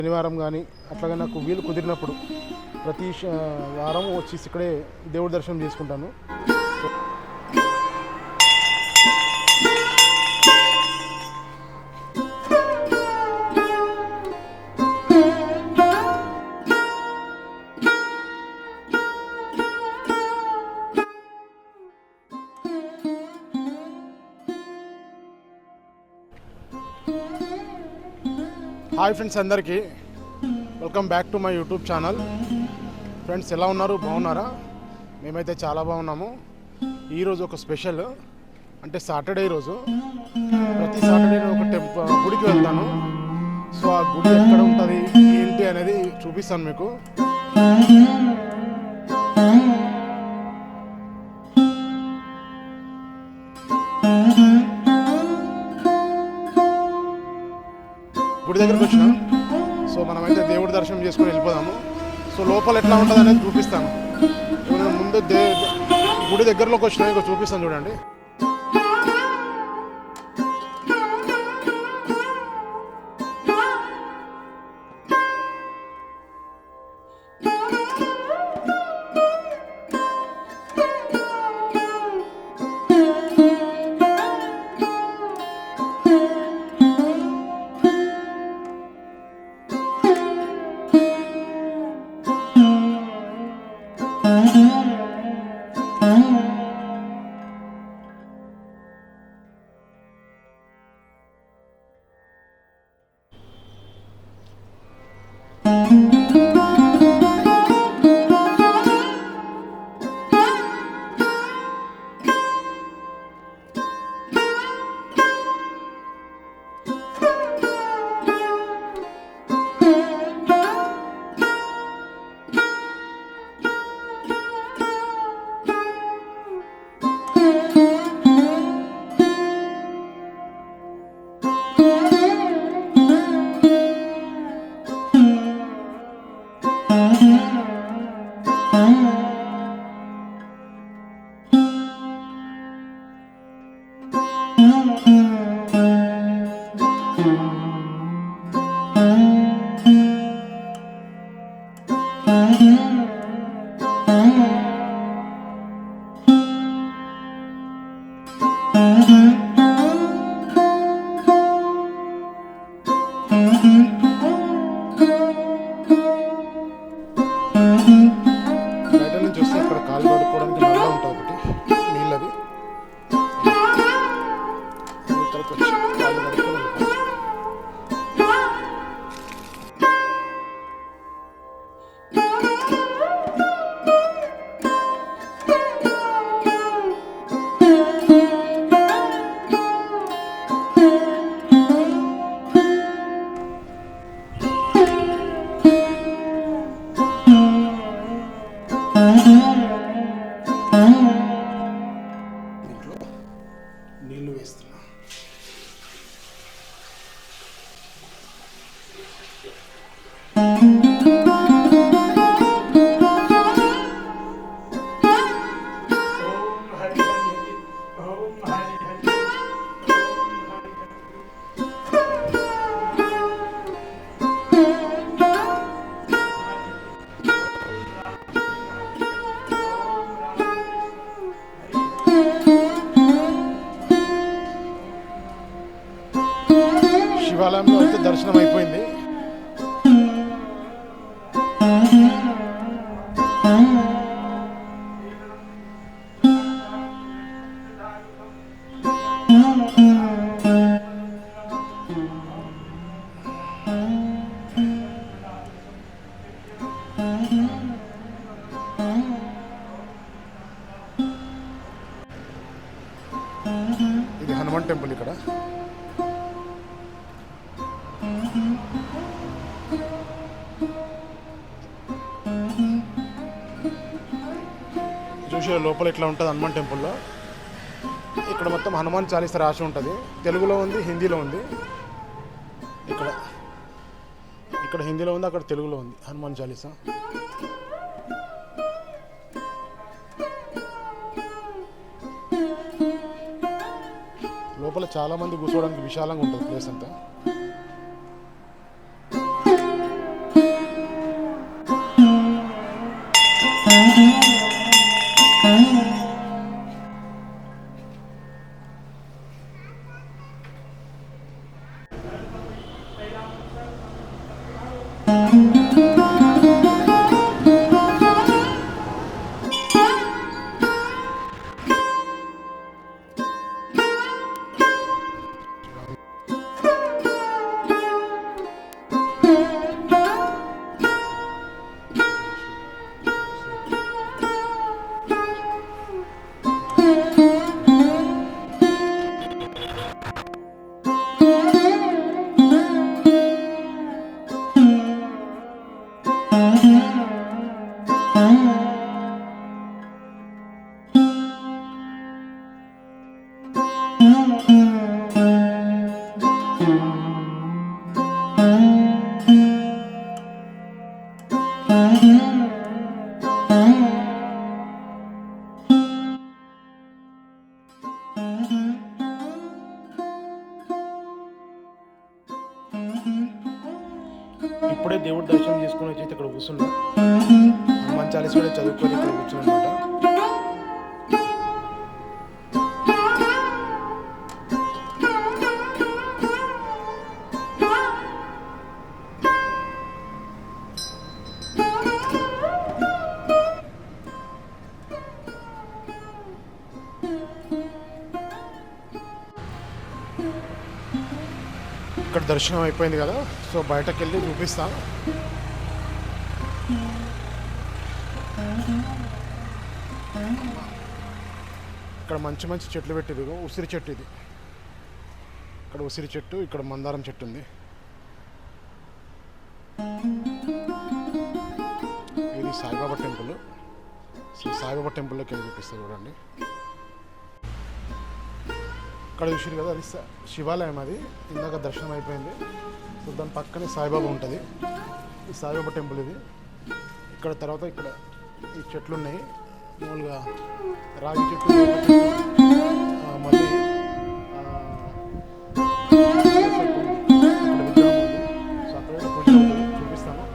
శనివారం కానీ అట్లాగే నాకు వీలు కుదిరినప్పుడు ప్రతి వారం వచ్చి ఇక్కడే దేవుడి దర్శనం చేసుకుంటాను. హాయ్ ఫ్రెండ్స్, అందరికీ welcome back to my YouTube channel. Friends, ఎలా ఉన్నారు? బాగున్నారా? మేమైతే చాలా బాగున్నాము. ఈరోజు ఒక స్పెషల్, అంటే సాటర్డే రోజు. ప్రతి సాటర్డే ఒక గుడికి వెళ్తాను. సో ఆ గుడి ఎక్కడ ఉంటుంది ఏంటి అనేది చూపిస్తాను మీకు. గుడి దగ్గరకు వచ్చిన. సో మనమైతే దేవుడి దర్శనం చేసుకొని వెళ్ళిపోదాము. సో లోపల ఎట్లా ఉంటుంది అనేది చూపిస్తాను. ముందు గుడి దగ్గరలోకి వచ్చినా ఇక చూపిస్తాను, చూడండి. బయట నుంచి వస్తే అక్కడ కాలు కడుక్కోవడానికి నల్ల ఉంటుంది ఒకటి, నీళ్ళది. ఇక్కడికి వచ్చి కాలు కడుక్కొని దీంట్లో నీళ్లు వేస్తున్నా. శివాలయంలో అయితే దర్శనం అయిపోయింది. ఇది హనుమాన్ టెంపుల్ ఇక్కడ. చూసే లోపల ఇట్లా ఉంటుంది హనుమాన్ టెంపుల్లో. ఇక్కడ మొత్తం హనుమాన్ చాలీసా రాసి ఉంటుంది. తెలుగులో ఉంది, హిందీలో ఉంది. ఇక్కడ హిందీలో ఉంది, అక్కడ తెలుగులో ఉంది హనుమాన్ చాలీసా. లోపల చాలా మంది కూర్చోవడానికి విశాలంగా ఉంటుంది ప్లేస్ అంతా. ఇప్పుడే దేవుడి దర్శనం చేసుకుని వచ్చి ఇక్కడ కూర్చున్నా. మంచి అలసి చదువుకొని ఇక్కడ కూర్చున్నమాట. ఇక్కడ దర్శనం అయిపోయింది కదా, సో బయటకు వెళ్ళి చూపిస్తాను. ఇక్కడ మంచి మంచి చెట్లు పెట్టింది. ఉసిరి చెట్టు ఇది. ఇక్కడ ఉసిరి చెట్టు, ఇక్కడ మందారం చెట్టు ఉంది. ఇది సాయిబాబా టెంపుల్. సో సాయిబాబా టెంపుల్లోకి వెళ్ళి చూపిస్తాను చూడండి. ఇక్కడ చూసారు కదా, అది శివాలయం. అది ఇందాక దర్శనం అయిపోయింది. సో దాని పక్కనే సాయిబాబా ఉంటుంది. ఈ సాయిబాబా టెంపుల్ ఇది. ఇక్కడ తర్వాత ఇక్కడ ఈ చెట్లు ఉన్నాయి. మామూలుగా రాగి చెట్టు, మళ్ళీ ఇక్కడ విగ్రహం ఉంది. సో అక్కడ పూజ చూపిస్తాను.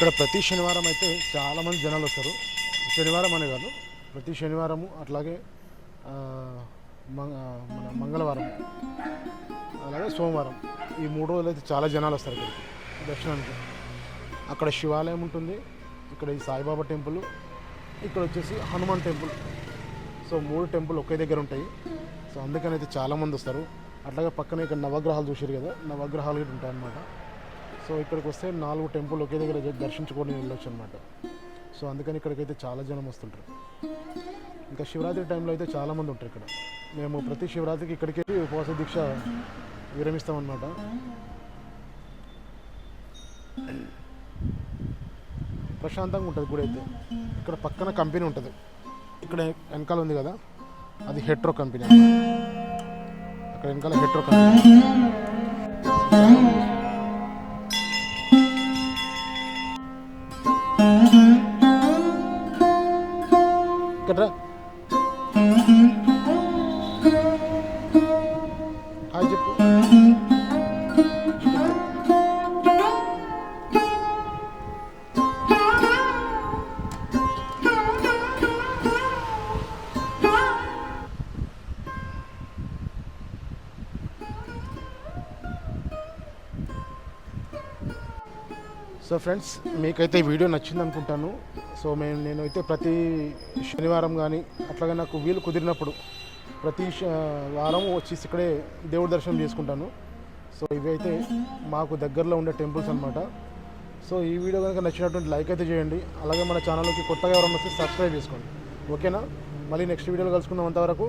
ఇక్కడ ప్రతి శనివారం అయితే చాలామంది జనాలు వస్తారు. శనివారం అనే కాదు, ప్రతి శనివారము అట్లాగే మన మంగళవారం అలాగే సోమవారం ఈ 3 రోజులు అయితే చాలా జనాలు వస్తారు ఇక్కడికి దర్శనానికి. అక్కడ శివాలయం ఉంటుంది, ఇక్కడ ఈ సాయిబాబా టెంపుల్, ఇక్కడ వచ్చేసి హనుమాన్ టెంపుల్. సో 3 టెంపుల్ ఒకే దగ్గర ఉంటాయి. సో అందుకని అయితే చాలామంది వస్తారు. అట్లాగే పక్కన ఇక్కడ నవగ్రహాలు చూసారు కదా, నవగ్రహాలు కూడా ఉంటాయి అన్నమాట. సో ఇక్కడికి వస్తే 4 టెంపుల్ ఒకే దగ్గర దర్శించుకొని వెళ్ళొచ్చు అనమాట. సో అందుకని ఇక్కడికైతే చాలా జనం వస్తుంటారు. ఇంకా శివరాత్రి టైంలో అయితే చాలామంది ఉంటారు ఇక్కడ. మేము ప్రతి శివరాత్రికి ఇక్కడికి ఉపవాస దీక్ష విరమిస్తామన్నమాట. ప్రశాంతంగా ఉంటుంది గుడి అయితే. ఇక్కడ పక్కన కంపెనీ ఉంటుంది, ఇక్కడ వెనకాల ఉంది కదా అది హెట్రో కంపెనీ. అక్కడ వెనకాల హెట్రో కంపెనీ. ఇక్కడ హాయ్ చెప్పు. సో ఫ్రెండ్స్, మీకైతే ఈ వీడియో నచ్చింది అనుకుంటాను. సో నేనైతే ప్రతి శనివారం కానీ అట్లాగే నాకు వీలు కుదిరినప్పుడు ప్రతి వారం వచ్చి ఇక్కడే దేవుడి దర్శనం చేసుకుంటాను. సో ఇవైతే మాకు దగ్గరలో ఉండే టెంపుల్స్ అనమాట. సో ఈ వీడియో కనుక నచ్చినటువంటి లైక్ అయితే చేయండి. అలాగే మన ఛానల్కి కొత్తగా ఎవరైనా వస్తే సబ్స్క్రైబ్ చేసుకోండి. ఓకేనా? మళ్ళీ నెక్స్ట్ వీడియోలో కలుసుకుందాం. అంతవరకు